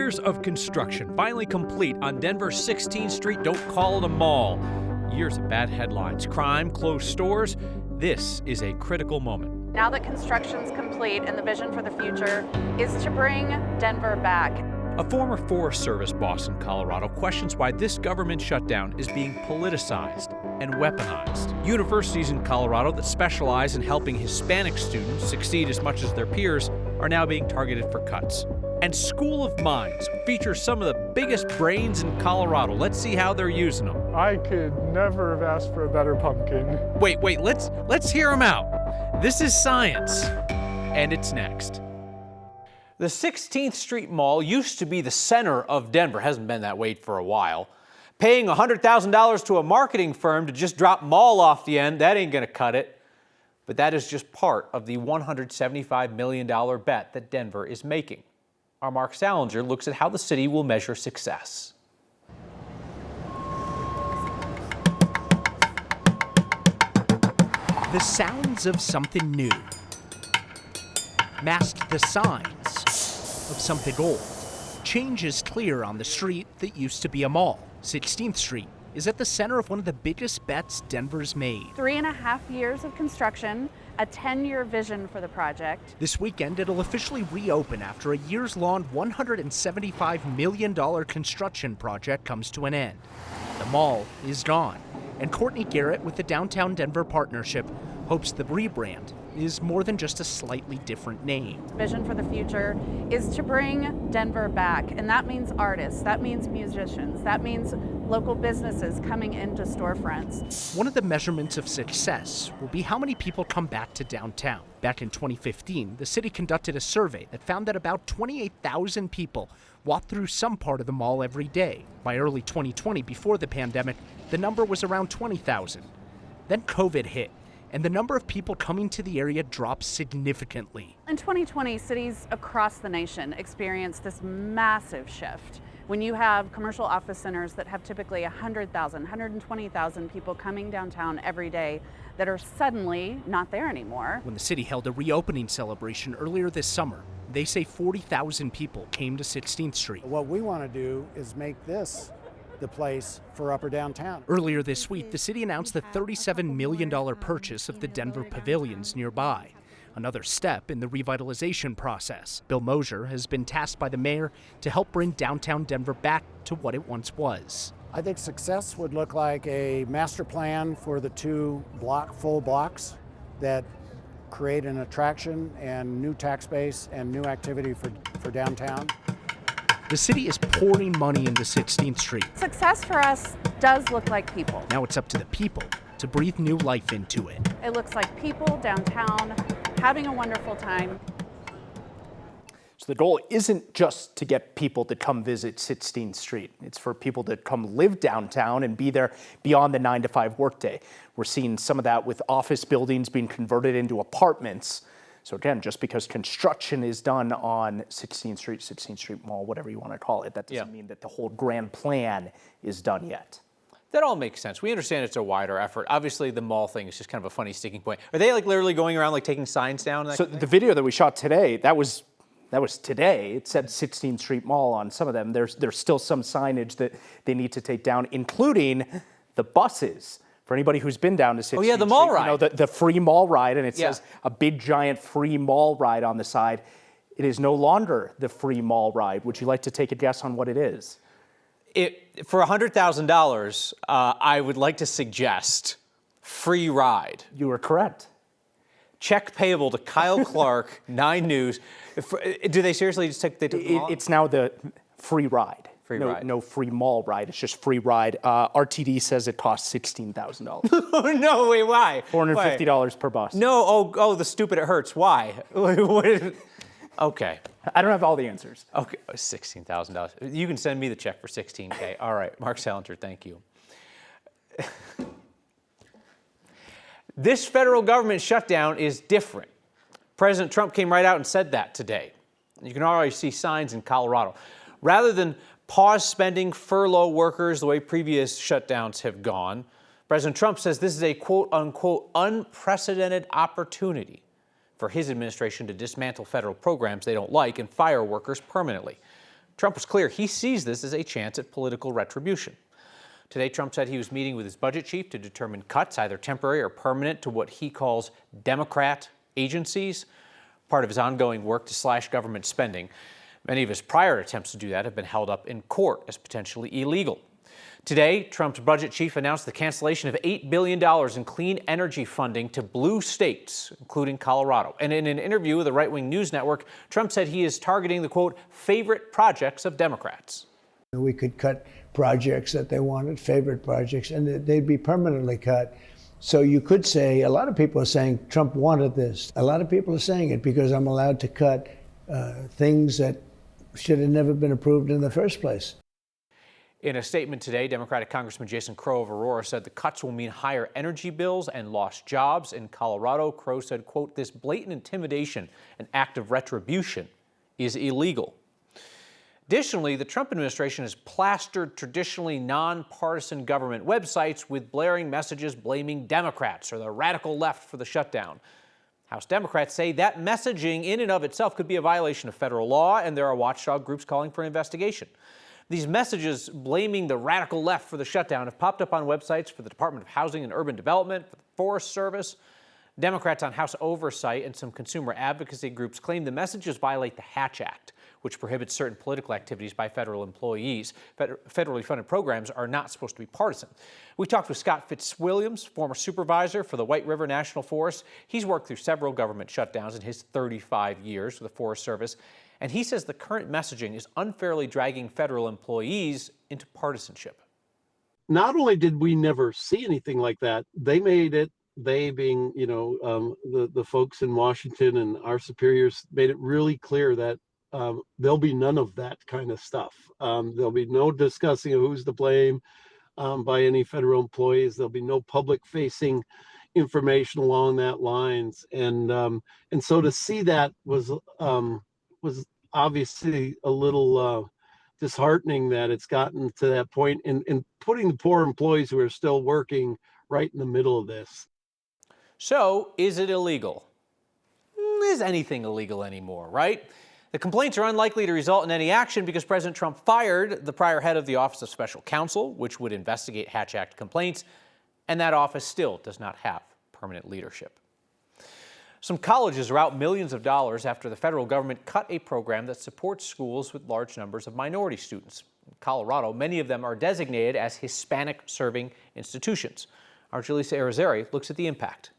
Years of construction finally complete on Denver's 16th Street. Don't call it a mall. Years of bad headlines, crime, closed stores. This is a critical moment. Now that construction's complete and the vision for the future is to bring Denver back. A former Forest Service boss in Colorado questions why this government shutdown is being politicized and weaponized. Universities in Colorado that specialize in helping Hispanic students succeed as much as their peers are now being targeted for cuts. And School of Mines features some of the biggest brains in Colorado. Let's see how they're using them. I could never have asked for a better pumpkin. Wait, let's hear them out. This is science, and it's next. The 16th Street Mall used to be the center of Denver. Hasn't been that way for a while. Paying $100,000 to a marketing firm to just drop mall off the end, that ain't gonna cut it. But that is just part of the $175 million bet that Denver is making. Our Mark Salinger looks at how the city will measure success. The sounds of something new masked the signs of something old. Change is clear on the street that used to be a mall. 16th Street is at the center of one of the biggest bets Denver's made. 3.5 years of construction, a 10-year vision for the project. This weekend, it'll officially reopen after a years-long $175 million construction project comes to an end. The mall is gone, and Courtney Garrett with the Downtown Denver Partnership hopes the rebrand is more than just a slightly different name. Vision for the future is to bring Denver back, and that means artists, that means musicians, that means local businesses coming into storefronts. One of the measurements of success will be how many people come back to downtown. Back in 2015, the city conducted a survey that found that about 28,000 people walked through some part of the mall every day. By early 2020, before the pandemic, the number was around 20,000. Then COVID hit, and the number of people coming to the area dropped significantly. In 2020, cities across the nation experienced this massive shift. When you have commercial office centers that have typically 100,000, 120,000 people coming downtown every day that are suddenly not there anymore. When the city held a reopening celebration earlier this summer, they say 40,000 people came to 16th Street. What we want to do is make this the place for upper downtown. Earlier this week, the city announced the $37 million purchase of the Denver pavilions nearby, another step in the revitalization process. Bill Mosher has been tasked by the mayor to help bring downtown Denver back to what it once was. I think success would look like a master plan for the two full blocks that create an attraction and new tax base and new activity for downtown. The city is pouring money into 16th Street. Success for us does look like people. Now it's up to the people to breathe new life into it. It looks like people downtown having a wonderful time. So the goal isn't just to get people to come visit 16th Street. It's for people to come live downtown and be there beyond the 9-to-5 workday. We're seeing some of that with office buildings being converted into apartments. So again, just because construction is done on 16th Street Mall, whatever you want to call it, that doesn't mean that the whole grand plan is done yet. That all makes sense. We understand it's a wider effort. Obviously, the mall thing is just kind of a funny sticking point. Are they like literally going around like taking signs down? And that So kind of the video that we shot today, that was today. It said 16th Street Mall on some of them. There's still some signage that they need to take down, including the buses. For anybody who's been down to 16th Oh yeah, the mall Street, ride. you know, the free mall ride, and it says a big giant free mall ride on the side. It is no longer the free mall ride. Would you like to take a guess on what it is? For $100,000, I would like to suggest free ride. You are correct. Check payable to Kyle Clark, 9 News. Do they seriously just take the mall? It's now the free ride. Free ride. No free mall ride. It's just free ride. RTD says it costs $16,000. Oh, no, wait, why? $450 per bus. No, oh, the stupid, it hurts. Why? Okay. I don't have all the answers. Okay, $16,000. You can send me the check for $16K. All right, Mark Salinger, thank you. This federal government shutdown is different. President Trump came right out and said that today. You can already see signs in Colorado. Rather than pause spending, furlough workers the way previous shutdowns have gone, President Trump says this is a quote-unquote unprecedented opportunity for his administration to dismantle federal programs they don't like and fire workers permanently. Trump was clear he sees this as a chance at political retribution. Today, Trump said he was meeting with his budget chief to determine cuts, either temporary or permanent, to what he calls Democrat agencies, part of his ongoing work to slash government spending. Many of his prior attempts to do that have been held up in court as potentially illegal. Today, Trump's budget chief announced the cancellation of $8 billion in clean energy funding to blue states, including Colorado. And in an interview with a right-wing news network, Trump said he is targeting the, quote, favorite projects of Democrats. We could cut projects that they wanted, favorite projects, and they'd be permanently cut. So you could say, a lot of people are saying Trump wanted this. A lot of people are saying it because I'm allowed to cut things that should have never been approved in the first place. In a statement today, Democratic Congressman Jason Crow of Aurora said the cuts will mean higher energy bills and lost jobs. In Colorado, Crow said, quote, this blatant intimidation, an act of retribution, is illegal. Additionally, the Trump administration has plastered traditionally nonpartisan government websites with blaring messages blaming Democrats or the radical left for the shutdown. House Democrats say that messaging in and of itself could be a violation of federal law, and there are watchdog groups calling for an investigation. These messages blaming the radical left for the shutdown have popped up on websites for the Department of Housing and Urban Development, for the Forest Service. Democrats on House Oversight and some consumer advocacy groups claim the messages violate the Hatch Act, which prohibits certain political activities by federal employees. Federally funded programs are not supposed to be partisan. We talked with Scott Fitzwilliams, former supervisor for the White River National Forest. He's worked through several government shutdowns in his 35 years with the Forest Service, and he says the current messaging is unfairly dragging federal employees into partisanship. Not only did we never see anything like that, they made it, they being, the folks in Washington and our superiors made it really clear that there'll be none of that kind of stuff. There'll be no discussing of who's to blame by any federal employees. There'll be no public-facing information along that lines. And so to see that was obviously a little disheartening that it's gotten to that point, and putting the poor employees who are still working right in the middle of this. So, is it illegal? Is anything illegal anymore, right? The complaints are unlikely to result in any action because President Trump fired the prior head of the Office of Special Counsel, which would investigate Hatch Act complaints, and that office still does not have permanent leadership. Some colleges are out millions of dollars after the federal government cut a program that supports schools with large numbers of minority students. In Colorado, many of them are designated as Hispanic-serving institutions. Our Jaleesa Irizarry looks at the impact.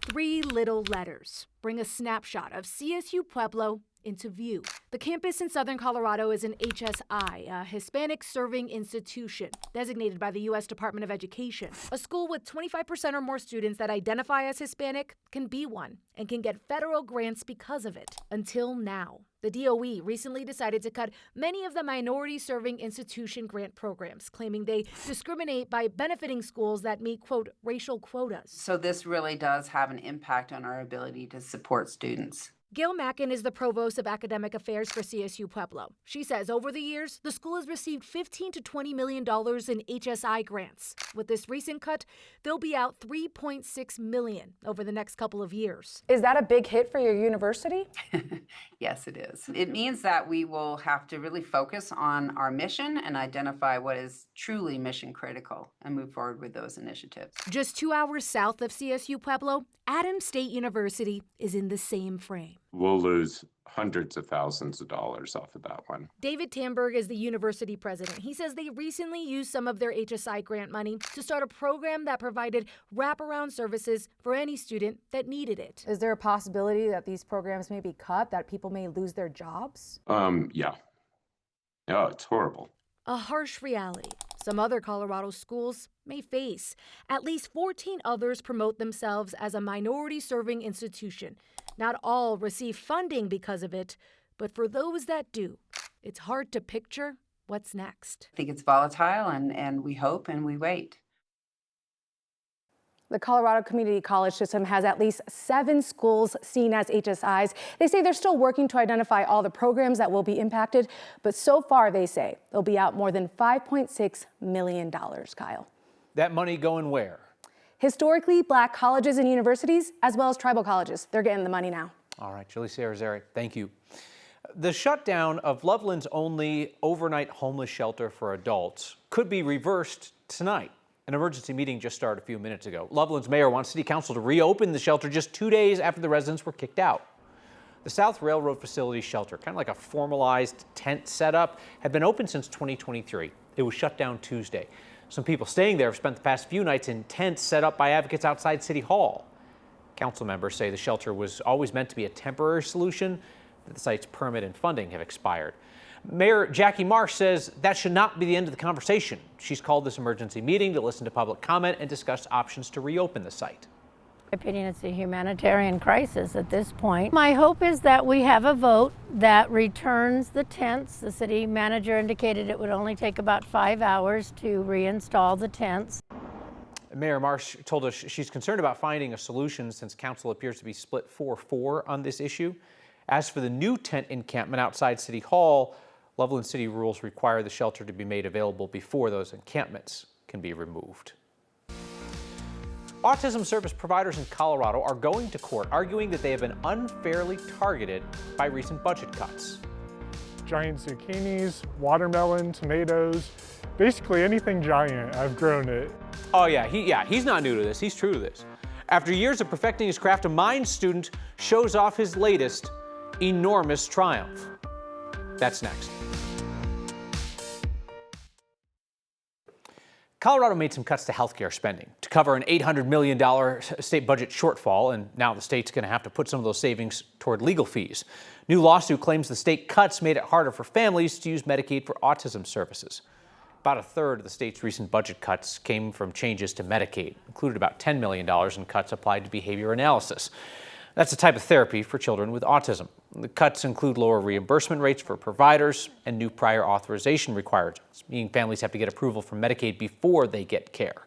3 little letters bring a snapshot of CSU Pueblo into view. The campus in southern Colorado is an HSI, a Hispanic Serving Institution, designated by the U.S. Department of Education. A school with 25% or more students that identify as Hispanic can be one and can get federal grants because of it. Until now. The DOE recently decided to cut many of the Minority Serving Institution grant programs, claiming they discriminate by benefiting schools that meet, quote, racial quotas. So this really does have an impact on our ability to support students. Gail Mackin is the provost of academic affairs for CSU Pueblo. She says over the years, the school has received $15 to $20 million in HSI grants. With this recent cut, they'll be out $3.6 million over the next couple of years. Is that a big hit for your university? Yes, it is. It means that we will have to really focus on our mission and identify what is truly mission critical and move forward with those initiatives. Just 2 hours south of CSU Pueblo, Adams State University is in the same frame. We'll lose hundreds of thousands of dollars off of that one. David Tamberg is the university president. He says they recently used some of their HSI grant money to start a program that provided wraparound services for any student that needed it. Is there a possibility that these programs may be cut, that people may lose their jobs? Yeah. Yeah, it's horrible. A harsh reality some other Colorado schools may face. At least 14 others promote themselves as a minority-serving institution. Not all receive funding because of it, but for those that do, it's hard to picture what's next. I think it's volatile, and we hope and we wait. The Colorado Community College System has at least 7 schools seen as HSIs. They say they're still working to identify all the programs that will be impacted, but so far they say they'll be out more than $5.6 million, Kyle. That money going where? Historically Black colleges and universities, as well as tribal colleges. They're getting the money now. All right, Jaleesa Irizarry, thank you. The shutdown of Loveland's only overnight homeless shelter for adults could be reversed tonight. An emergency meeting just started a few minutes ago. Loveland's mayor wants City Council to reopen the shelter just 2 days after the residents were kicked out. The South Railroad Facility shelter, kind of like a formalized tent setup, had been open since 2023. It was shut down Tuesday. Some people staying there have spent the past few nights in tents set up by advocates outside City Hall. Council members say the shelter was always meant to be a temporary solution, but the site's permit and funding have expired. Mayor Jackie Marsh says that should not be the end of the conversation. She's called this emergency meeting to listen to public comment and discuss options to reopen the site. In my opinion, it's a humanitarian crisis at this point. My hope is that we have a vote that returns the tents. The city manager indicated it would only take about 5 hours to reinstall the tents. Mayor Marsh told us she's concerned about finding a solution since council appears to be split 4-4 on this issue. As for the new tent encampment outside City Hall, Loveland City rules require the shelter to be made available before those encampments can be removed. Autism service providers in Colorado are going to court arguing that they have been unfairly targeted by recent budget cuts. Giant zucchinis, watermelon, tomatoes, basically anything giant, I've grown it. Oh yeah, he's not new to this, he's true to this. After years of perfecting his craft, a Mind student shows off his latest enormous triumph. That's next. Colorado made some cuts to healthcare spending to cover an $800 million state budget shortfall, and now the state's going to have to put some of those savings toward legal fees. New lawsuit claims the state cuts made it harder for families to use Medicaid for autism services. About a third of the state's recent budget cuts came from changes to Medicaid, included about $10 million in cuts applied to behavior analysis. That's a type of therapy for children with autism. The cuts include lower reimbursement rates for providers and new prior authorization requirements, meaning families have to get approval from Medicaid before they get care.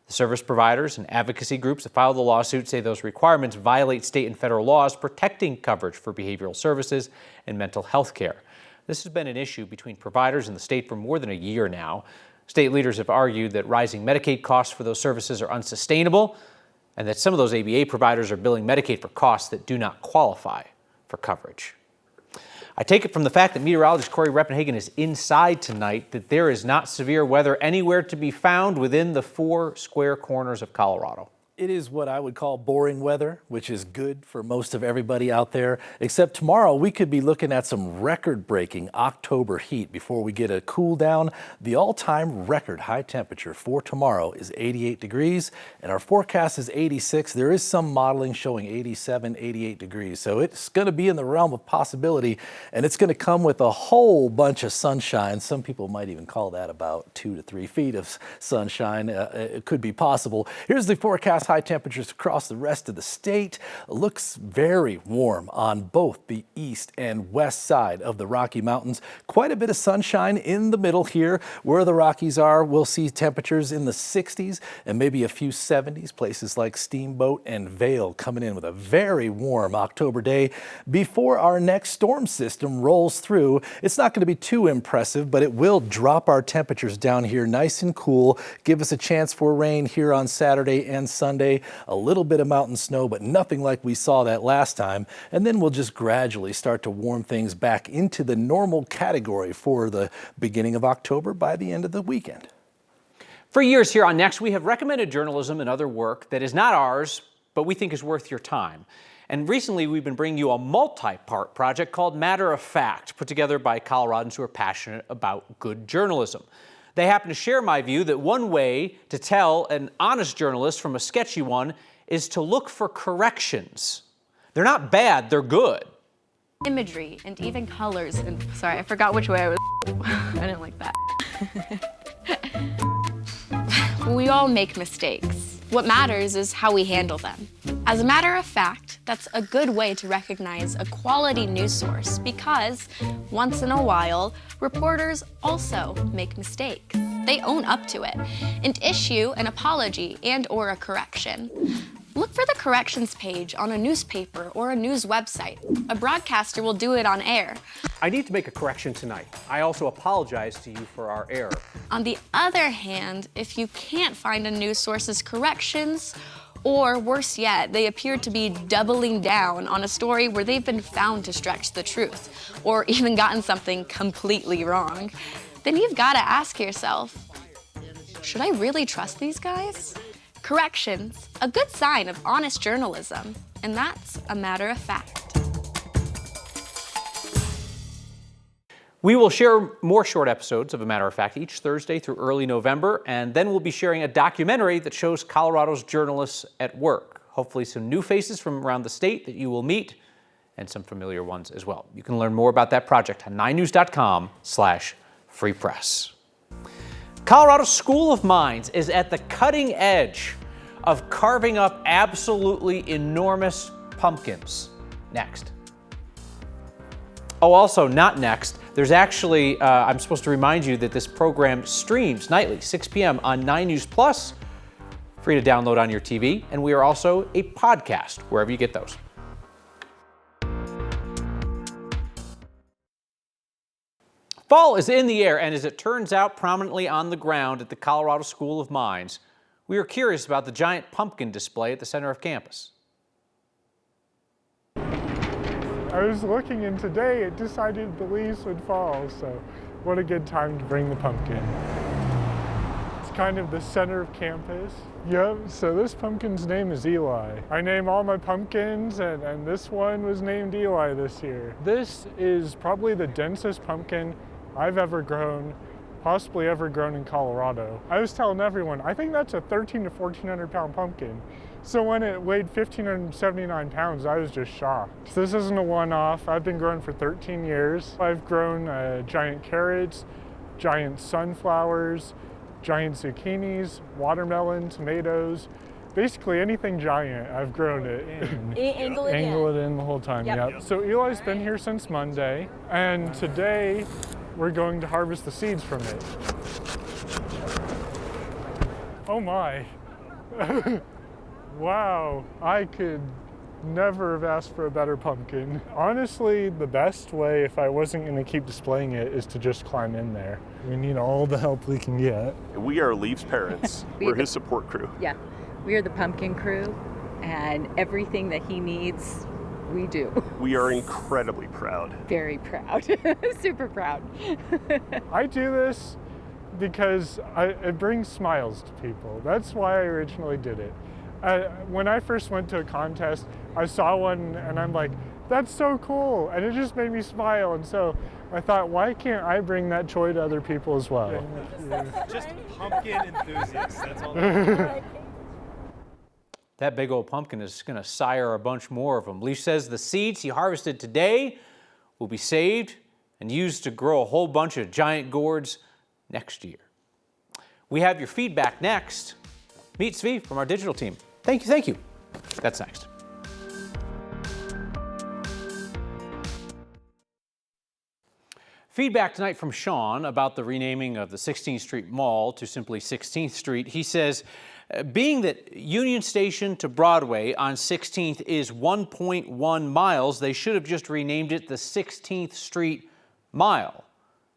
The service providers and advocacy groups that filed the lawsuit say those requirements violate state and federal laws protecting coverage for behavioral services and mental health care. This has been an issue between providers and the state for more than a year now. State leaders have argued that rising Medicaid costs for those services are unsustainable, and that some of those ABA providers are billing Medicaid for costs that do not qualify for coverage. I take it from the fact that meteorologist Corey Reppenhagen is inside tonight that there is not severe weather anywhere to be found within the 4 square corners of Colorado. It is what I would call boring weather, which is good for most of everybody out there, except tomorrow we could be looking at some record-breaking October heat before we get a cool down. The all-time record high temperature for tomorrow is 88 degrees, and our forecast is 86. There is some modeling showing 87, 88 degrees, so it's going to be in the realm of possibility, and it's going to come with a whole bunch of sunshine. Some people might even call that about 2 to 3 feet of sunshine. It could be possible. Here's the forecast. High temperatures across the rest of the state. Looks very warm on both the east and west side of the Rocky Mountains. Quite a bit of sunshine in the middle here. Where the Rockies are, we'll see temperatures in the 60s and maybe a few 70s. Places like Steamboat and Vail coming in with a very warm October day before our next storm system rolls through. It's not going to be too impressive, but it will drop our temperatures down here nice and cool. Give us a chance for rain here on Saturday and Sunday. A little bit of mountain snow, but nothing like we saw that last time. And then we'll just gradually start to warm things back into the normal category for the beginning of October by the end of the weekend. For years here on Next, we have recommended journalism and other work that is not ours, but we think is worth your time. And recently, we've been bringing you a multi-part project called Matter of Fact, put together by Coloradans who are passionate about good journalism. They happen to share my view that one way to tell an honest journalist from a sketchy one is to look for corrections. They're not bad, they're good. Imagery and even colors, and sorry, I forgot which way I was. I didn't like that. We all make mistakes. What matters is how we handle them. As a matter of fact, that's a good way to recognize a quality news source because once in a while, reporters also make mistakes. They own up to it and issue an apology and/or a correction. Look for the corrections page on a newspaper or a news website. A broadcaster will do it on air. I need to make a correction tonight. I also apologize to you for our error. On the other hand, if you can't find a news source's corrections, Or worse yet, they appear to be doubling down on a story where they've been found to stretch the truth, or even gotten something completely wrong. Then you've got to ask yourself, should I really trust these guys? Corrections, a good sign of honest journalism, and that's a matter of fact. We will share more short episodes of A Matter of Fact each Thursday through early November, and then we'll be sharing a documentary that shows Colorado's journalists at work. Hopefully some new faces from around the state that you will meet, and some familiar ones as well. You can learn more about that project on 9news.com/free press. Colorado School of Mines is at the cutting edge of carving up absolutely enormous pumpkins. Next. Oh, also not next. There's actually, I'm supposed to remind you that this program streams nightly, 6 p.m. on 9 News Plus, free to download on your TV, and we are also a podcast wherever you get those. Fall is in the air, and as it turns out, prominently on the ground at the Colorado School of Mines. We are curious about the giant pumpkin display at the center of campus. I was looking, and today it decided the leaves would fall, so what a good time to bring the pumpkin. It's kind of the center of campus. Yep, so this pumpkin's name is Eli. I name all my pumpkins, and this one was named Eli this year. This is probably the densest pumpkin I've ever grown, possibly ever grown in Colorado. I was telling everyone, I think that's a 1,300 to 1,400 pound pumpkin. So when it weighed 1,579 pounds, I was just shocked. This isn't a one-off. I've been growing for 13 years. I've grown giant carrots, giant sunflowers, giant zucchinis, watermelon, tomatoes, basically anything giant, I've grown it. Angle it in the whole time, yep. So Eli's been here since Monday, and today we're going to harvest the seeds from it. Oh my. Wow, I could never have asked for a better pumpkin. Honestly, the best way, if I wasn't going to keep displaying it, is to just climb in there. We need all the help we can get. We are Leaf's parents. We're his support crew. Yeah, we are the pumpkin crew, and everything that he needs, we do. We are incredibly proud. Very proud, super proud. I do this because it brings smiles to people. That's why I originally did it. When I first went to a contest, I saw one and I'm like, that's so cool. And it just made me smile. And so I thought, why can't I bring that joy to other people as well? Just pumpkin enthusiasts, that's all. That big old pumpkin is going to sire a bunch more of them. Leaf says the seeds he harvested today will be saved and used to grow a whole bunch of giant gourds next year. We have your feedback next. Meet Svi from our digital team. Thank you. That's next. Feedback tonight from Sean about the renaming of the 16th Street Mall to simply 16th Street. He says, being that Union Station to Broadway on 16th is 1.1 miles, they should have just renamed it the 16th Street Mile.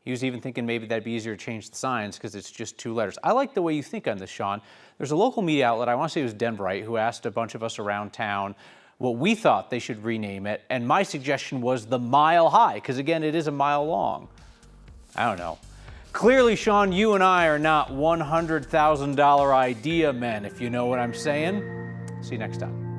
He was even thinking maybe that'd be easier to change the signs because it's just 2 letters. I like the way you think on this, Sean. There's a local media outlet, I want to say it was Denverite, who asked a bunch of us around town what we thought they should rename it, and my suggestion was the Mile High, because again, it is a mile long. I don't know. Clearly, Sean, you and I are not $100,000 idea men, if you know what I'm saying. See you next time.